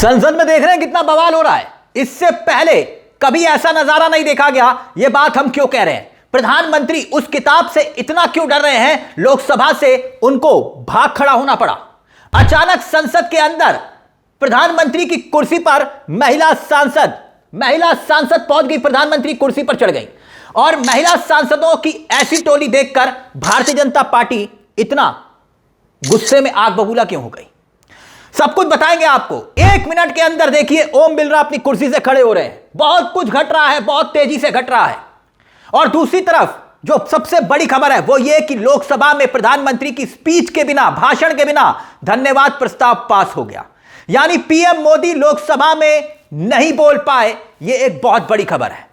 संसद में देख रहे हैं कितना बवाल हो रहा है। इससे पहले कभी ऐसा नजारा नहीं देखा गया। यह बात हम क्यों कह रहे हैं? प्रधानमंत्री उस किताब से इतना क्यों डर रहे हैं? लोकसभा से उनको भाग खड़ा होना पड़ा। अचानक संसद के अंदर प्रधानमंत्री की कुर्सी पर महिला सांसद पहुंच गई, प्रधानमंत्री कुर्सी पर चढ़ गई। और महिला सांसदों की ऐसी टोली देखकर भारतीय जनता पार्टी इतना गुस्से में आग बबूला क्यों हो गई, सब कुछ बताएंगे आपको। एक मिनट के अंदर देखिए ओम बिरला अपनी कुर्सी से खड़े हो रहे हैं। बहुत कुछ घट रहा है, बहुत तेजी से घट रहा है। और दूसरी तरफ जो सबसे बड़ी खबर है वो ये कि लोकसभा में प्रधानमंत्री की स्पीच के बिना, भाषण के बिना धन्यवाद प्रस्ताव पास हो गया। यानी पीएम मोदी लोकसभा में नहीं बोल पाए, यह एक बहुत बड़ी खबर है।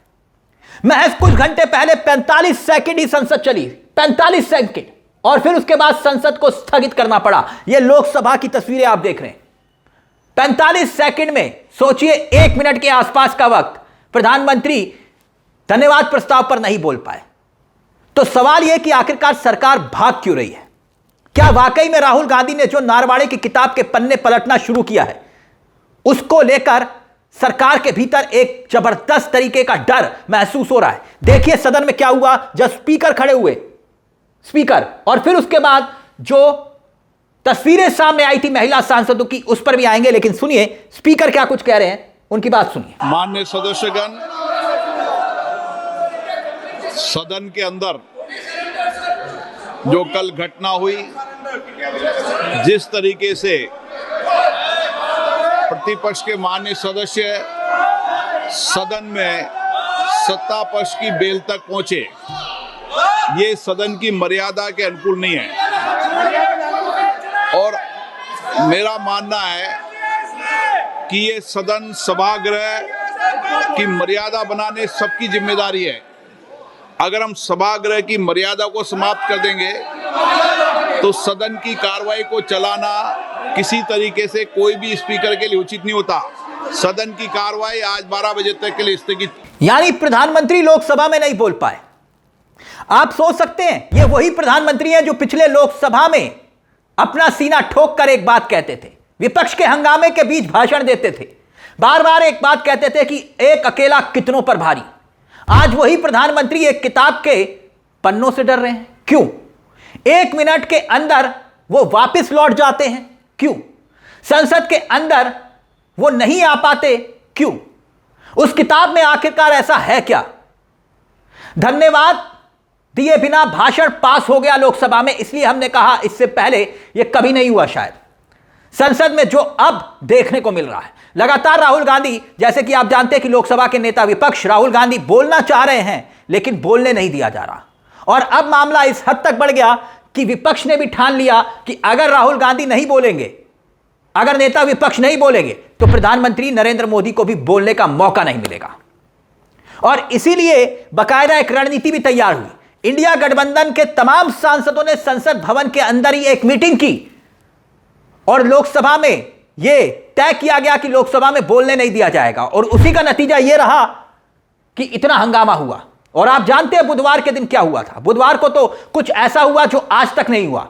महज कुछ घंटे पहले 45 सेकंड ही संसद चली, 45 सेकंड, और फिर उसके बाद संसद को स्थगित करना पड़ा। यह लोकसभा की तस्वीरें आप देख रहे हैं। 45 सेकंड में सोचिए, 1 मिनट के आसपास का वक्त, प्रधानमंत्री धन्यवाद प्रस्ताव पर नहीं बोल पाए। तो सवाल यह कि आखिरकार सरकार भाग क्यों रही है? क्या वाकई में राहुल गांधी ने जो नारवाड़े की किताब के पन्ने पलटना शुरू किया है, उसको लेकर सरकार के भीतर एक जबरदस्त तरीके का डर महसूस हो रहा है? देखिए सदन में क्या हुआ जब स्पीकर खड़े हुए, स्पीकर, और फिर उसके बाद जो तस्वीरें सामने आई थी महिला सांसदों की, उस पर भी आएंगे। लेकिन सुनिए स्पीकर क्या कुछ कह रहे हैं, उनकी बात सुनिए। माननीय सदस्यगण, सदन के अंदर जो कल घटना हुई, जिस तरीके से प्रतिपक्ष के माननीय सदस्य सदन में सत्ता पक्ष की बेल तक पहुंचे, ये सदन की मर्यादा के अनुकूल नहीं है। और मेरा मानना है कि ये सदन सभागृह की मर्यादा बनाने सबकी जिम्मेदारी है। अगर हम सभागृह की मर्यादा को समाप्त कर देंगे तो सदन की कार्रवाई को चलाना किसी तरीके से कोई भी स्पीकर के लिए उचित नहीं होता। सदन की कार्रवाई आज 12 बजे तक के लिए स्थगित। यानी प्रधानमंत्री लोकसभा में नहीं बोल पाए। आप सोच सकते हैं ये वही प्रधानमंत्री हैं जो पिछले लोकसभा में अपना सीना ठोक कर एक बात कहते थे, विपक्ष के हंगामे के बीच भाषण देते थे, बार बार एक बात कहते थे कि एक अकेला कितनों पर भारी। आज वही प्रधानमंत्री एक किताब के पन्नों से डर रहे हैं। क्यों? 1 मिनट के अंदर वो वापस लौट जाते हैं। क्यों? संसद के अंदर वो नहीं आ पाते। क्यों? उस किताब में आखिरकार ऐसा है क्या? धन्यवाद दिए बिना भाषण पास हो गया लोकसभा में, इसलिए हमने कहा इससे पहले यह कभी नहीं हुआ शायद। संसद में जो अब देखने को मिल रहा है, लगातार राहुल गांधी, जैसे कि आप जानते हैं कि लोकसभा के नेता विपक्ष राहुल गांधी बोलना चाह रहे हैं लेकिन बोलने नहीं दिया जा रहा। और अब मामला इस हद तक बढ़ गया कि विपक्ष ने भी ठान लिया कि अगर राहुल गांधी नहीं बोलेंगे, अगर नेता विपक्ष नहीं बोलेंगे तो प्रधानमंत्री नरेंद्र मोदी को भी बोलने का मौका नहीं मिलेगा। और इसीलिए बाकायदा एक रणनीति भी तैयार हुई। इंडिया गठबंधन के तमाम सांसदों ने संसद भवन के अंदर ही एक मीटिंग की और लोकसभा में यह तय किया गया कि लोकसभा में बोलने नहीं दिया जाएगा। और उसी का नतीजा यह रहा कि इतना हंगामा हुआ। और आप जानते हैं बुधवार के दिन क्या हुआ था। बुधवार को तो कुछ ऐसा हुआ जो आज तक नहीं हुआ।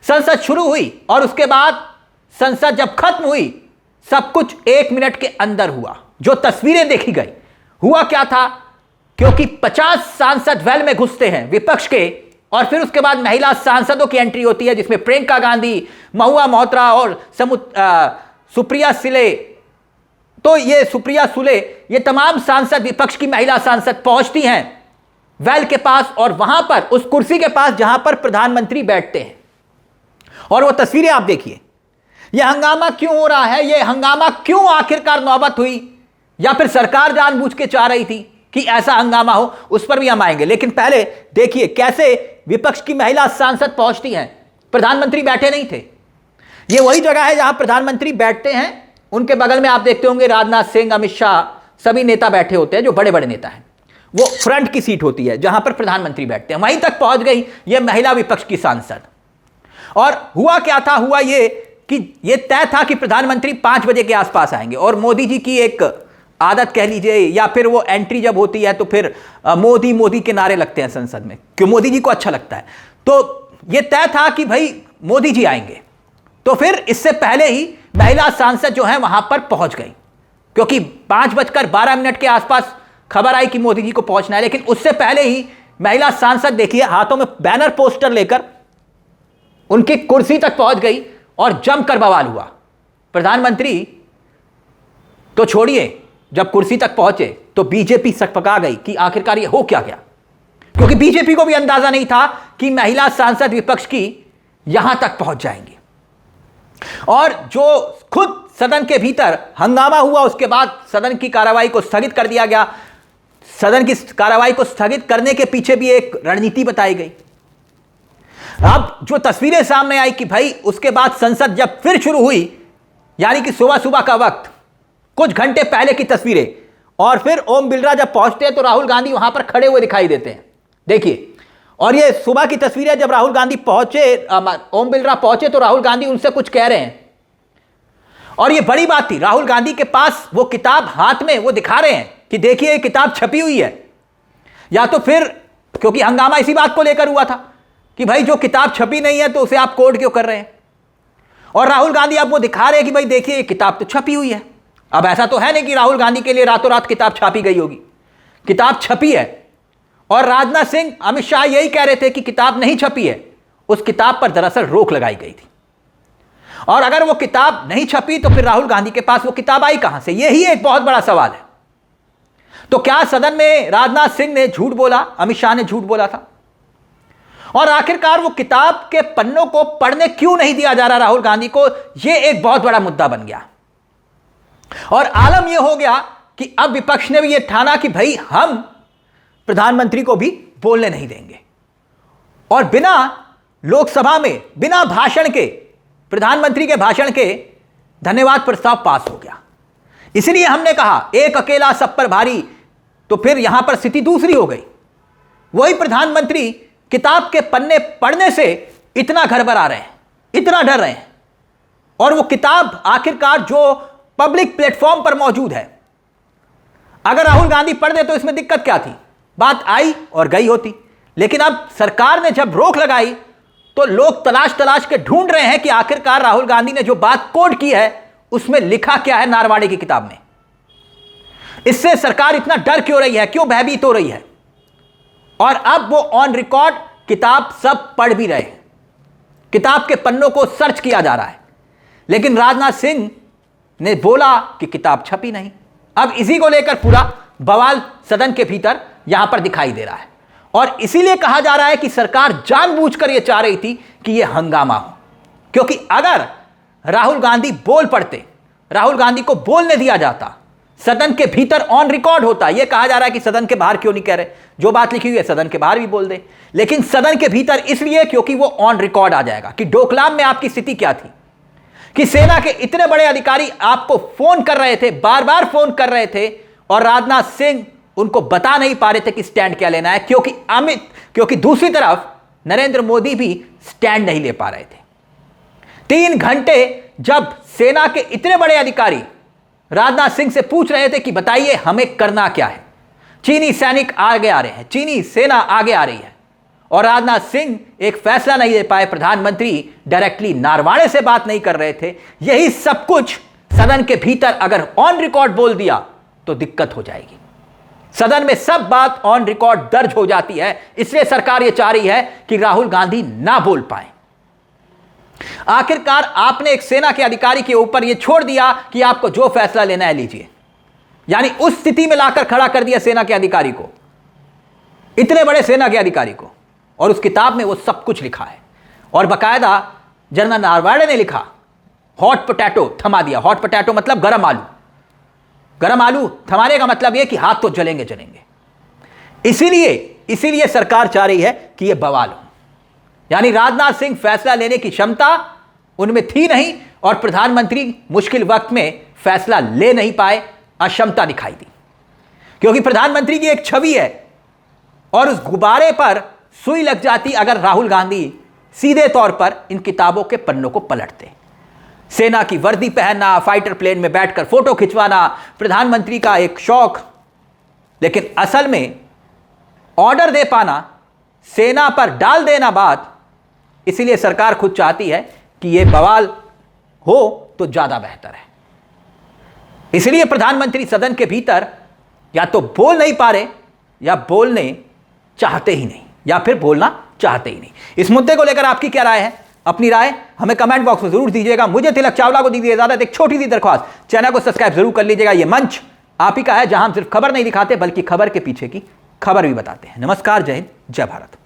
संसद शुरू हुई और उसके बाद संसद जब खत्म हुई, सब कुछ 1 मिनट के अंदर हुआ। जो तस्वीरें देखी गई, हुआ क्या था, क्योंकि 50 सांसद वेल में घुसते हैं विपक्ष के, और फिर उसके बाद महिला सांसदों की एंट्री होती है जिसमें प्रियंका गांधी, महुआ मोहत्रा और सुप्रिया सुले। तो ये सुप्रिया सुले, ये तमाम सांसद, विपक्ष की महिला सांसद पहुंचती हैं वेल के पास और वहां पर उस कुर्सी के पास जहां पर प्रधानमंत्री बैठते हैं। और वो तस्वीरें आप देखिए। यह हंगामा क्यों हो रहा है, यह हंगामा क्यों आखिरकार नौबत हुई, या फिर सरकार जानबूझ के चाह रही थी कि ऐसा हंगामा हो, उस पर भी हम आएंगे। लेकिन पहले देखिए कैसे विपक्ष की महिला सांसद पहुंचती हैं। प्रधानमंत्री बैठे नहीं थे। यह वही जगह है जहां प्रधानमंत्री बैठते हैं। उनके बगल में आप देखते होंगे राजनाथ सिंह, अमित शाह, सभी नेता बैठे होते हैं जो बड़े बड़े नेता हैं। वो फ्रंट की सीट होती है जहां पर प्रधानमंत्री बैठते हैं। वहीं तक पहुंच गई यह महिला विपक्ष की सांसद। और हुआ क्या था, हुआ ये कि यह तय था कि प्रधानमंत्री 5 बजे के आसपास आएंगे। और मोदी जी की एक आदत कह लीजिए, या फिर वो एंट्री जब होती है तो फिर मोदी मोदी के नारे लगते हैं संसद में, क्यों मोदी जी को अच्छा लगता है। तो यह तय था कि भाई मोदी जी आएंगे। तो फिर इससे पहले ही महिला सांसद जो है वहां पर पहुंच गई, क्योंकि 5:12 के आसपास खबर आई कि मोदी जी को पहुंचना है। लेकिन उससे पहले ही महिला सांसद देखिए हाथों में बैनर पोस्टर लेकर उनकी कुर्सी तक पहुंच गई और जमकर बवाल हुआ। प्रधानमंत्री तो छोड़िए, जब कुर्सी तक पहुंचे तो बीजेपी सकपका गई कि आखिरकार ये हो क्या गया, क्योंकि बीजेपी को भी अंदाजा नहीं था कि महिला सांसद विपक्ष की यहां तक पहुंच जाएंगी। और जो खुद सदन के भीतर हंगामा हुआ, उसके बाद सदन की कार्रवाई को स्थगित कर दिया गया। सदन की कार्रवाई को स्थगित करने के पीछे भी एक रणनीति बताई गई। अब जो तस्वीरें सामने आई कि भाई उसके बाद संसद जब फिर शुरू हुई, यानी कि सुबह सुबह का वक्त, कुछ घंटे पहले की तस्वीरें, और फिर ओम बिरला जब पहुंचते हैं तो राहुल गांधी वहां पर खड़े हुए दिखाई देते हैं। देखिए, और ये सुबह की तस्वीरें, जब राहुल गांधी पहुंचे, ओम बिरला पहुंचे तो राहुल गांधी उनसे कुछ कह रहे हैं। और ये बड़ी बात थी, राहुल गांधी के पास वो किताब हाथ में वो दिखा रहे हैं कि देखिए ये किताब छपी हुई है। या तो फिर, क्योंकि हंगामा इसी बात को लेकर हुआ था कि भाई जो किताब छपी नहीं है तो उसे आप कोर्ट क्यों कर रहे हैं, और राहुल गांधी अब वो दिखा रहे हैं कि भाई देखिए ये किताब तो छपी हुई है। अब ऐसा तो है नहीं कि राहुल गांधी के लिए रातों रात किताब छापी गई होगी, किताब छपी है। और राजनाथ सिंह, अमित शाह यही कह रहे थे कि किताब नहीं छपी है, उस किताब पर दरअसल रोक लगाई गई थी। और अगर वो किताब नहीं छपी तो फिर राहुल गांधी के पास वो किताब आई कहां से, यही एक बहुत बड़ा सवाल है। तो क्या सदन में राजनाथ सिंह ने झूठ बोला, अमित शाह ने झूठ बोला था? और आखिरकार वो किताब के पन्नों को पढ़ने क्यों नहीं दिया जा रहा राहुल गांधी को, यह एक बहुत बड़ा मुद्दा बन गया। और आलम यह हो गया कि अब विपक्ष ने भी यह ठाना कि भाई हम प्रधानमंत्री को भी बोलने नहीं देंगे, और बिना लोकसभा में बिना भाषण के, प्रधानमंत्री के भाषण के धन्यवाद प्रस्ताव पास हो गया। इसलिए हमने कहा एक अकेला सब पर भारी, तो फिर यहां पर स्थिति दूसरी हो गई। वही प्रधानमंत्री किताब के पन्ने पढ़ने से इतना घबरा रहे हैं, इतना डर रहे हैं, और वो किताब आखिरकार जो पब्लिक प्लेटफॉर्म पर मौजूद है, अगर राहुल गांधी पढ़ दे तो इसमें दिक्कत क्या थी, बात आई और गई होती। लेकिन अब सरकार ने जब रोक लगाई तो लोग तलाश तलाश के ढूंढ रहे हैं कि आखिरकार राहुल गांधी ने जो बात कोट की है उसमें लिखा क्या है नारवाड़े की किताब में। इससे सरकार इतना डर क्यों रही है, क्यों भयभीत हो रही है? और अब वो ऑन रिकॉर्ड किताब सब पढ़ भी रहे हैं, किताब के पन्नों को सर्च किया जा रहा है। लेकिन राजनाथ सिंह ने बोला कि किताब छपी नहीं। अब इसी को लेकर पूरा बवाल सदन के भीतर यहां पर दिखाई दे रहा है, और इसीलिए कहा जा रहा है कि सरकार जानबूझकर यह चाह रही थी कि यह हंगामा हो, क्योंकि अगर राहुल गांधी बोल पड़ते, राहुल गांधी को बोलने दिया जाता, सदन के भीतर ऑन रिकॉर्ड होता। यह कहा जा रहा है कि सदन के बाहर क्यों नहीं कह रहे, जो बात लिखी हुई है सदन के बाहर भी बोल दे, लेकिन सदन के भीतर इसलिए क्योंकि वो ऑन रिकॉर्ड आ जाएगा कि डोकलाम में आपकी स्थिति क्या थी, कि सेना के इतने बड़े अधिकारी आपको फोन कर रहे थे, बार बार फोन कर रहे थे, और राजनाथ सिंह उनको बता नहीं पा रहे थे कि स्टैंड क्या लेना है, क्योंकि दूसरी तरफ नरेंद्र मोदी भी स्टैंड नहीं ले पा रहे थे। 3 घंटे जब सेना के इतने बड़े अधिकारी राजनाथ सिंह से पूछ रहे थे कि बताइए हमें करना क्या है, चीनी सैनिक आगे आ रहे हैं, चीनी सेना आगे आ रही है, और राजनाथ सिंह एक फैसला नहीं ले पाए, प्रधानमंत्री डायरेक्टली नारवाड़े से बात नहीं कर रहे थे। यही सब कुछ सदन के भीतर अगर ऑन रिकॉर्ड बोल दिया तो दिक्कत हो जाएगी। सदन में सब बात ऑन रिकॉर्ड दर्ज हो जाती है, इसलिए सरकार यह चाह रही है कि राहुल गांधी ना बोल पाए। आखिरकार आपने एक सेना के अधिकारी के ऊपर यह छोड़ दिया कि आपको जो फैसला लेना है लीजिए, यानी उस स्थिति में लाकर खड़ा कर दिया सेना के अधिकारी को, इतने बड़े सेना के अधिकारी को, और उस किताब में वो सब कुछ लिखा है। और बकायदा जनरल नारवाड़े ने लिखा हॉट पोटैटो थमा दिया। हॉट पोटैटो मतलब गरम आलू, गरम आलू थमाने का मतलब यह कि हाथ तो जलेंगे जलेंगे। इसीलिए सरकार चाह रही है कि यह बवाल हो, यानी राजनाथ सिंह फैसला लेने की क्षमता उनमें थी नहीं, और प्रधानमंत्री मुश्किल वक्त में फैसला ले नहीं पाए, अक्षमता दिखाई दी। क्योंकि प्रधानमंत्री की एक छवि है, और उस गुब्बारे पर सुई लग जाती अगर राहुल गांधी सीधे तौर पर इन किताबों के पन्नों को पलटते। सेना की वर्दी पहनना, फाइटर प्लेन में बैठकर फोटो खिंचवाना, प्रधानमंत्री का एक शौक, लेकिन असल में ऑर्डर दे पाना, सेना पर डाल देना बात। इसीलिए सरकार खुद चाहती है कि यह बवाल हो तो ज्यादा बेहतर है। इसलिए प्रधानमंत्री सदन के भीतर या तो बोल नहीं पा रहे या बोलने चाहते ही नहीं, या फिर बोलना चाहते ही नहीं। इस मुद्दे को लेकर आपकी क्या राय है? अपनी राय हमें कमेंट बॉक्स में जरूर दीजिएगा। मुझे तिलक चावला को दीजिए इजाजत। एक छोटी सी दरख्वास्त, चैनल को सब्सक्राइब जरूर कर लीजिएगा। यह मंच आप ही का है जहां हम सिर्फ खबर नहीं दिखाते बल्कि खबर के पीछे की खबर भी बताते हैं। नमस्कार, जय हिंद, जय भारत।